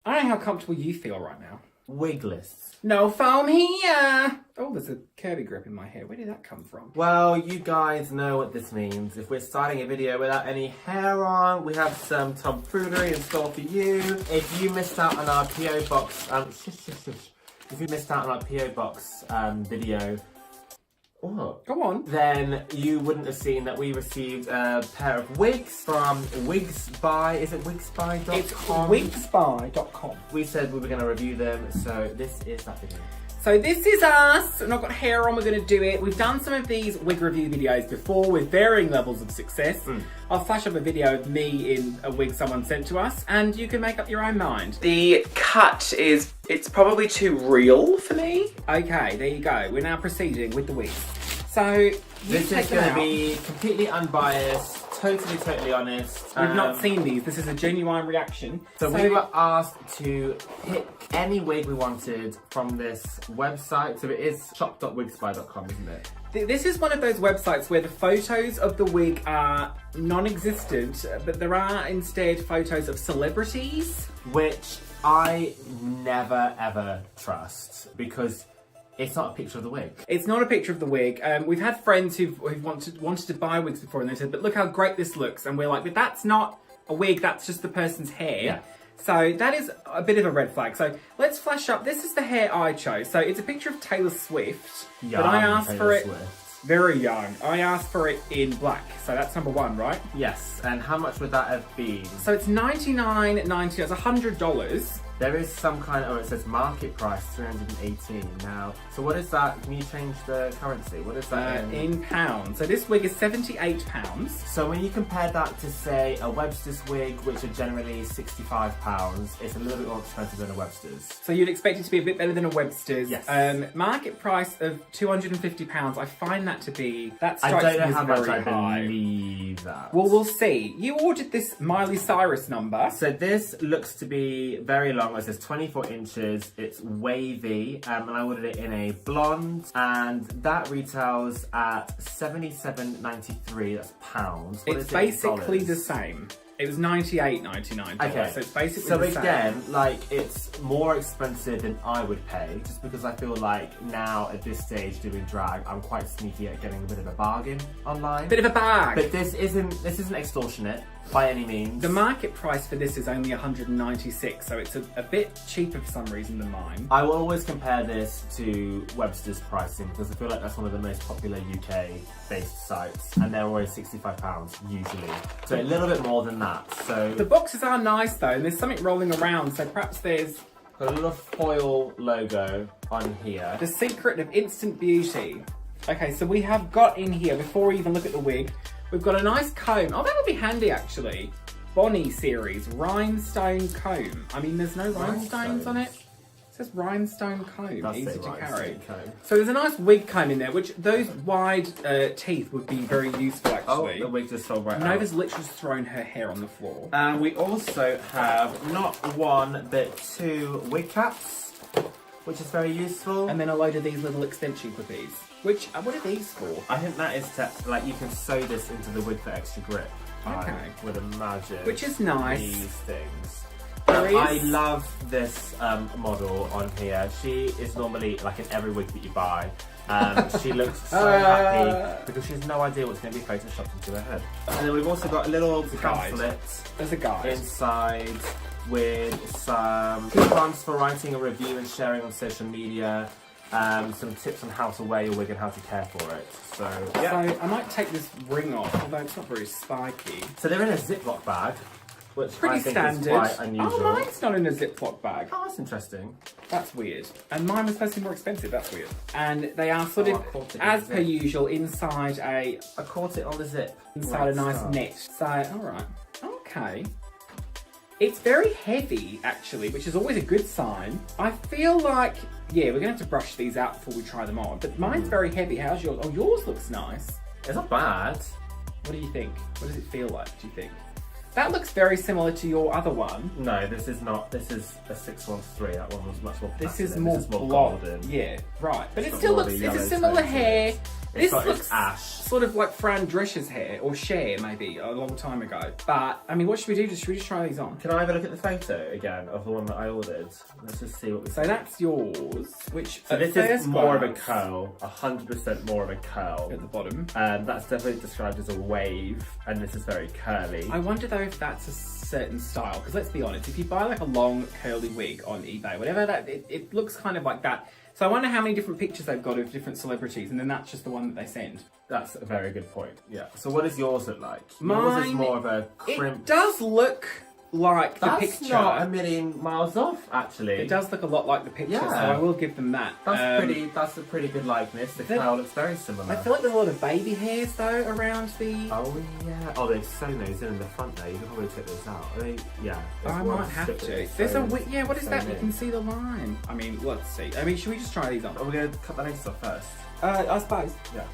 I don't know how comfortable you feel right now. Wigless. No foam here. Oh, there's a curvy grip in my hair. Where did that come from? Well, you guys know what this means. If we're starting a video without any hair on, we have some tomfoolery in store for you. If you missed out on our PO box, if you missed out on our PO box video, what? Go on. Then you wouldn't have seen that we received a pair of wigs from Wigsbuy. Is it Wigsbuy.com? It's Wigsbuy.com. We said we were going to review them, so this is that video. So this is us. We've not got hair on, we're going to do it. We've done some of these wig review videos before with varying levels of success. I'll flash up a video of me in a wig someone sent to us and you can make up your own mind. The cut is, it's probably too real for me. Okay, there you go. We're now proceeding with the wigs. So this is going to be completely unbiased, totally honest. We've not seen these. This is a genuine reaction. So we were asked to pick any wig we wanted from this website. So it is shop.wigsbuy.com, isn't it? This is one of those websites where the photos of the wig are non-existent, but there are instead photos of celebrities. Which I never ever trust because it's not a picture of the wig. It's not a picture of the wig. We've had friends who've wanted to buy wigs before and they said, but look how great this looks. And we're like, but that's not a wig, that's just the person's hair. Yeah. So that is a bit of a red flag. So let's flash up. This is the hair I chose. So it's a picture of Taylor Swift. Young but I asked Taylor for it, Swift. Very young. I asked for it in black. So that's number one, right? Yes, and how much would that have been? So it's $99.90, it's $100. There is some kind of, it says market price, 318 now. So what is that? Can you change the currency? What is that in pounds? So this wig is £78. So when you compare that to say a Webster's wig, which are generally £65, it's a little bit more expensive than a Webster's. So you'd expect it to be a bit better than a Webster's. Yes. Market price of £250. I find that to be, that strikes I don't know me how as much very I high. believe that. Well, we'll see. You ordered this Miley Cyrus number. So this looks to be very long. It says 24 inches, it's wavy, and I ordered it in a blonde, and that retails at $77.93, that's pounds. It's basically the same. It was $98.99. Okay, so it's basically so the same. again, like, it's more expensive than I would pay, just because I feel like now at this stage doing drag, I'm quite sneaky at getting a bit of a bargain online. Bit of a bag. But this isn't extortionate by any means. The market price for this is only $196, so it's a bit cheaper for some reason than mine. I will always compare this to Webster's pricing because I feel like that's one of the most popular UK-based sites, and they're always £65 usually. So a little bit more than that. So the boxes are nice though, and there's something rolling around, so perhaps there's got a little foil logo on here. The secret of instant beauty. Okay, so we have got in here, before we even look at the wig, we've got a nice comb. Oh, that would be handy actually. Bonnie series, rhinestone comb. I mean, there's no rhinestones on it. It says rhinestone comb, That's easy it, to carry. comb. So there's a nice wig comb in there, which those wide teeth would be very useful actually. Oh, the wig just fell right out. Nova's literally just thrown her hair on the floor. And we also have not one, but two wig caps, which is very useful. And then a load of these little extension clippies. Which, what are these for? I think that is to, like, you can sew this into the wig for extra grip. Okay. I would imagine. Which is nice. These things. There I is- love this model on here. She is normally like in every wig that you buy. She looks so happy because she has no idea what's going to be photoshopped into her head. And then we've also got a little pamphlet There's a guide. inside with some prompts for writing a review and sharing on social media. Some tips on how to wear your wig and how to care for it. So yeah. So I might take this ring off, although it's not very spiky. So they're in a Ziploc bag, which Pretty I think standard. is quite unusual. Oh, mine's not in a Ziploc bag. Oh, that's interesting. That's weird. And mine was supposed to be more expensive. That's weird. And they are sort I of, caught it as in per the zip. usual, inside I caught it on the zip. a nice net. So, all right. Okay. It's very heavy, actually, which is always a good sign. I feel like, yeah, we're going to have to brush these out before we try them on. But mine's very heavy. How's yours? Oh, yours looks nice. It's not bad. What do you think? What does it feel like, do you think? That looks very similar to your other one. No, this is not. This is a 613. That one was much more. This is platinum. more, This is more blonde. golden. Yeah, right. But It's it got still more of looks. a It's a yellow similar tone to hair. it. This It's looks ash. sort of like Fran Drescher's hair, or Cher maybe, a long time ago. But, I mean, what should we do? Should we just try these on? Can I have a look at the photo again of the one that I ordered? Let's just see what we So that's yours, which So at this is first more of a glance- curl, 100% more of a curl. at the bottom. That's definitely described as a wave, and this is very curly. I wonder though if that's a certain style, because let's be honest, if you buy like a long curly wig on eBay, whatever that, it looks kind of like that. So I wonder how many different pictures they've got of different celebrities, and then that's just the one that they send. That's a very good point, yeah. So what does yours look like? Yours Mine, is more of a It crimped... does look like the That's picture. not a million miles off, actually. It does look a lot like the picture, so Yeah. I will give them that. That's a pretty good likeness. The curl looks very similar. I feel like there's a lot of baby hairs though around the... Oh yeah. Oh, they've sewn those in the front there. You can probably take those out. Yeah. I might have to. There's a yeah. What is that? You can see the line. I mean, let's see. I mean, should we just try these on? Are we going to cut the lace off first? I suppose. Yeah.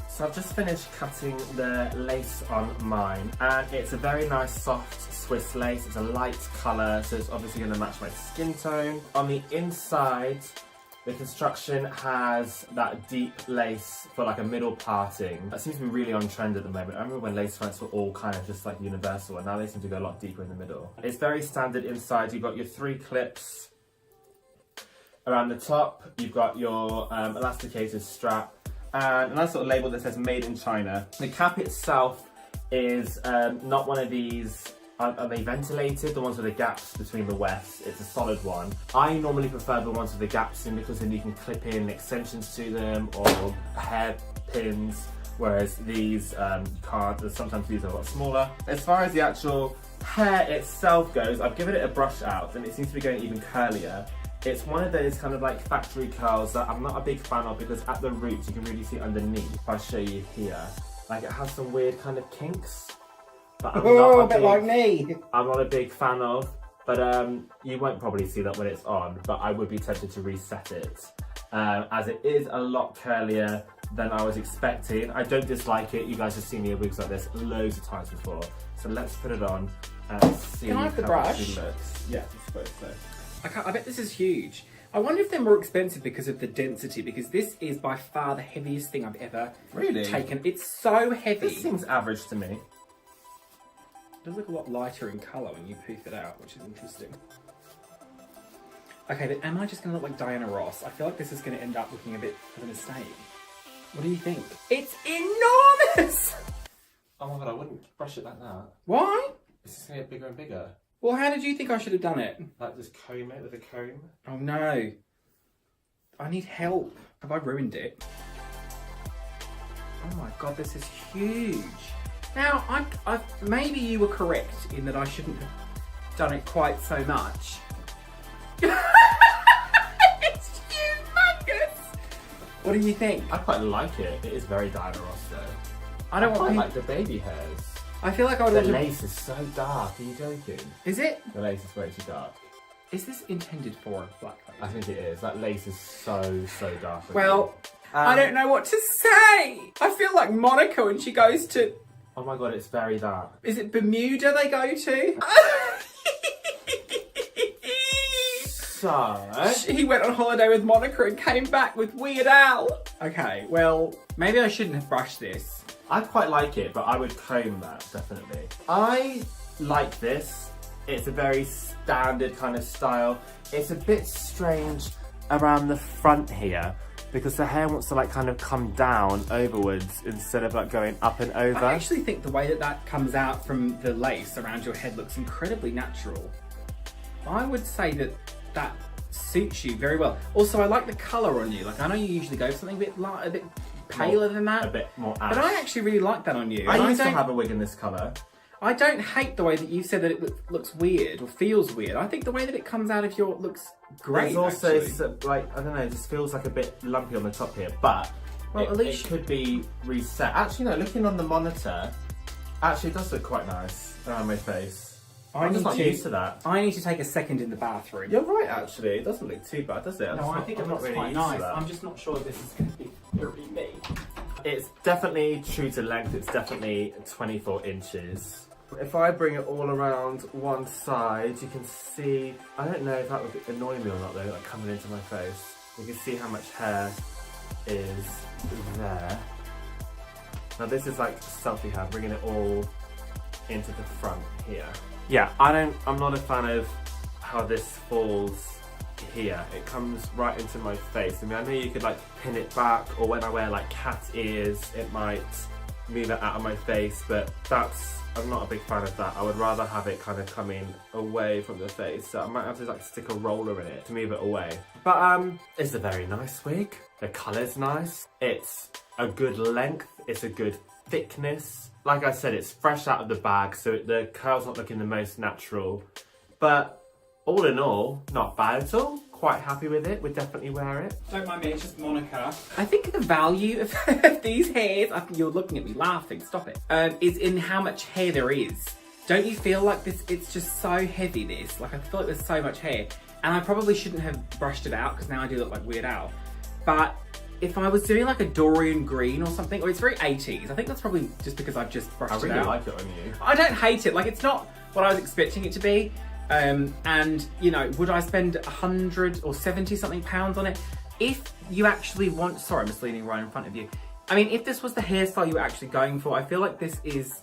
So I've just finished cutting the lace on mine, and it's a very nice soft Swiss lace. It's a light colour, so it's obviously going to match my skin tone. On the inside, the construction has that deep lace for like a middle parting. That seems to be really on trend at the moment. I remember when lace fronts were all kind of just like universal, and now they seem to go a lot deeper in the middle. It's very standard inside. You've got your 3 clips around the top. You've got your elasticated strap, and a nice little label that says made in China. The cap itself is not one of these, are they ventilated? The ones with the gaps between the wefts. It's a solid one. I normally prefer the ones with the gaps in because then you can clip in extensions to them or hair pins, whereas these you can't. Sometimes these are a lot smaller. As far as the actual hair itself goes, I've given it a brush out and it seems to be going even curlier. It's one of those kind of like factory curls that I'm not a big fan of because at the roots you can really see underneath. If I show you here, like it has some weird kind of kinks. But I'm not a bit like me. I'm not a big fan of, but you won't probably see that when it's on, but I would be tempted to reset it. As it is a lot curlier than I was expecting. I don't dislike it. You guys have seen me in wigs like this loads of times before. So let's put it on and see Can I have the how brush? it looks. Yeah, I suppose so. I bet this is huge. I wonder if they're more expensive because of the density, because this is by far the heaviest thing I've ever Really? taken. It's so heavy. This seems average to me. It does look a lot lighter in colour when you poof it out, which is interesting. Okay, but am I just going to look like Diana Ross? I feel like this is going to end up looking a bit of a mistake. What do you think? It's enormous! Oh my god, I wouldn't brush it like that. Why? It's just going to get bigger and bigger. Well, how did you think I should have done it? Like just comb it with a comb. Oh no. I need help. Have I ruined it? Oh my god, this is huge. Now, maybe you were correct in that I shouldn't have done it quite so much. It's humongous! What do you think? I quite like it. It is very Diana Ross though. I don't want like the baby hairs. I feel like I would The want to... lace is so dark. Are you joking? Is it? The lace is way too dark. Is this intended for black I lady? think it is. That lace is so dark. Well, I don't know what to say. I feel like Monica when she goes to... Oh my god, it's very dark. Is it Bermuda they go to? So... He went on holiday with Monica and came back with Weird Al. Okay, well, maybe I shouldn't have brushed this. I quite like it, but I would comb that, definitely. I like this. It's a very standard kind of style. It's a bit strange around the front here because the hair wants to like kind of come down overwards instead of like going up and over. I actually think the way that that comes out from the lace around your head looks incredibly natural. I would say that that suits you very well. Also, I like the colour on you. Like, I know you usually go for something a bit light, a bit paler than that. A bit more ash. But I actually really like that on you. I And used to don't- have a wig in this colour. I don't hate the way that you said that it looks weird or feels weird. I think the way that it comes out of your looks great. There's also actually. some, like, I don't know, it just feels like a bit lumpy on the top here, but Well, it, at least it could be reset. Actually, no, looking on the monitor, actually it does look quite nice around my face. I'm just not used to that. I need to take a second in the bathroom. You're right, actually. It doesn't look too bad, does it? No, I think it looks quite used nice. to that. I'm just not sure this is going to be very me. It's definitely true to length. It's definitely 24 inches. If I bring it all around one side, you can see, I don't know if that would annoy me or not though, like coming into my face. You can see how much hair is there. Now this is like selfie hair, bringing it all into the front here. Yeah, I'm not a fan of how this falls here. It comes right into my face. I mean, I know you could like pin it back, or when I wear like cat ears, it might move it out of my face, but I'm not a big fan of that. I would rather have it kind of coming away from the face, so I might have to like stick a roller in it to move it away. But it's a very nice wig. The colour's nice. It's a good length. It's a good thickness. Like I said, it's fresh out of the bag, so the curl's not looking the most natural. But all in all, not bad at all. Quite happy with it. Would definitely wear it. Don't mind me, it's just Monica. I think the value of these hairs, I think you're looking at me laughing, stop it, is in how much hair there is. Don't you feel like this, it's just so heavy this, like I feel like there's so much hair. And I probably shouldn't have brushed it out because now I do look like Weird Al. But if I was doing like a Dorian green or something, or it's very 80s, I think that's probably just because I've just brushed it out. I really like it on you. I don't hate it, like it's not what I was expecting it to be. And you know, would I spend 100 or 70 something pounds on it? If you actually want, sorry, I'm just leaning right in front of you. I mean, if this was the hairstyle you were actually going for, I feel like this is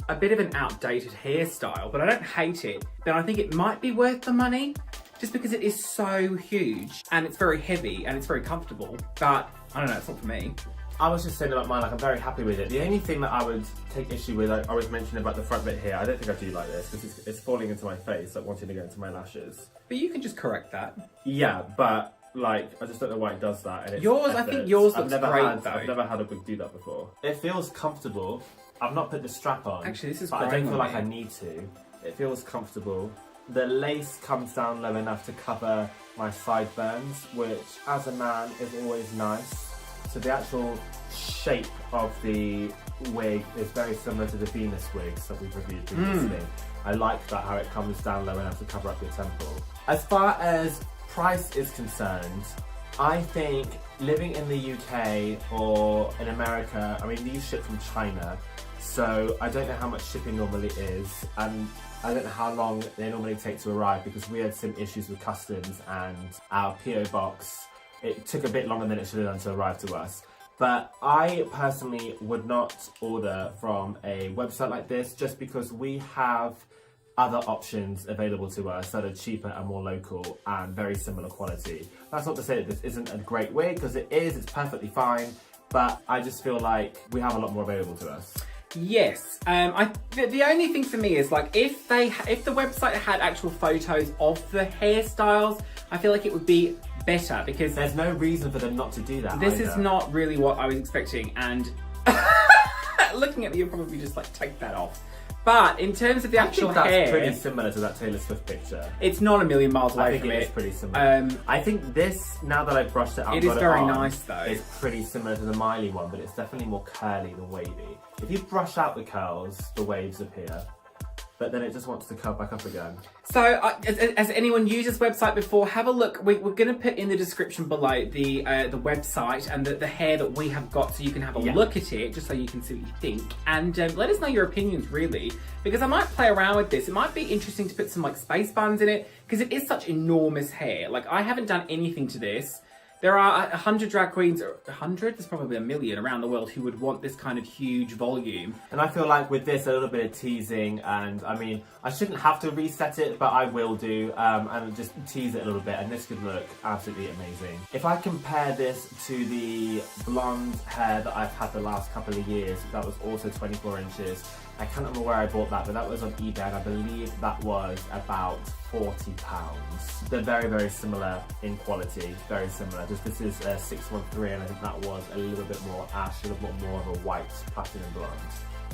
a bit of an outdated hairstyle, but I don't hate it. Then I think it might be worth the money, just because it is so huge and it's very heavy and it's very comfortable. But I don't know, it's not for me. I was just saying about mine, like I'm very happy with it. The only thing that I would take issue with, like I was mentioning about the front bit here, I don't think I do like this because it's falling into my face, like wanting to go into my lashes. But you can just correct that. Yeah, but like I just don't know why it does that. And it's yours, I think yours looks great though. I've never had a wig do that before. It feels comfortable. I've not put the strap on. Actually, this is but I don't feel like I need to. It feels comfortable. The lace comes down low enough to cover my sideburns, which as a man is always nice. So the actual shape of the wig is very similar to the Venus wigs that we've reviewed previously. I like that, how it comes down low enough to cover up your temple. As far as price is concerned, I think living in the UK or in America, I mean these ship from China, so I don't know how much shipping normally is, and I don't know how long they normally take to arrive because we had some issues with customs and our PO box. It took a bit longer than it should have done to arrive to us. But I personally would not order from a website like this just because we have other options available to us that are cheaper and more local and very similar quality. That's not to say that this isn't a great wig, because it is, it's perfectly fine, but I just feel like we have a lot more available to us. Yes, the only thing for me is like if the website had actual photos of the hairstyles, I feel like it would be better because there's no reason for them not to do that. This is not really what I was expecting, and looking at me, you'll probably just like take that off. But in terms of the actual hair, that's pretty similar to that Taylor Swift picture. It's not a million miles away from it. I think it is pretty similar. I think this, now that I've brushed it out, it is very nice though. It's pretty similar to the Miley one, but it's definitely more curly than wavy. If you brush out the curls, the waves appear, but then it just wants to curl back up again. So, has anyone used this website before? Have a look. We're going to put in the description below the website and the hair that we have got, so you can have a look at it, just so you can see what you think. And let us know your opinions, really, because I might play around with this. It might be interesting to put some like space buns in it, because it is such enormous hair. Like, I haven't done anything to this. There are 100 drag queens, or 100? There's probably a million around the world who would want this kind of huge volume. And I feel like with this, a little bit of teasing, and I mean, I shouldn't have to reset it, but I will do, and just tease it a little bit, and this could look absolutely amazing. If I compare this to the blonde hair that I've had the last couple of years, that was also 24 inches. I can't remember where I bought that, but that was on eBay, and I believe that was about £40. They're very, very similar in quality, very similar. Just this is a 613, and I think that was a little bit more ash, a little bit more of a white platinum blonde.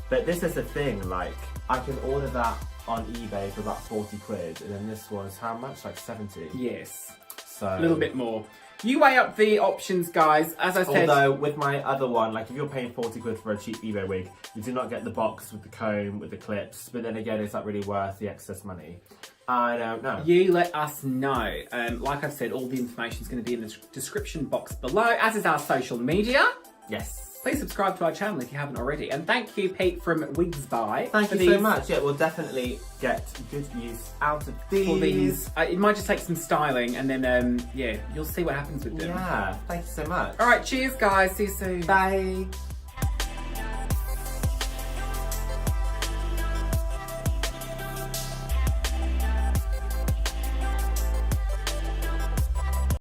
But this is the thing, like, I can order that on eBay for about 40 quid, and then this was how much? Like 70? Yes. So a little bit more. You weigh up the options, guys. As I said, although with my other one, like if you're paying 40 quid for a cheap eBay wig, you do not get the box with the comb, with the clips. But then again, is that really worth the excess money? I don't know. You let us know. Like I've said, all the information is going to be in the description box below, as is our social media. Yes. please subscribe to our channel if you haven't already. And thank you, Pete from Wigsbuy. Thank you so much. Yeah, we'll definitely get good use out of these. For these. It might just take some styling and then, yeah, you'll see what happens with them. Yeah, thank you so much. All right, cheers, guys. See you soon. Bye.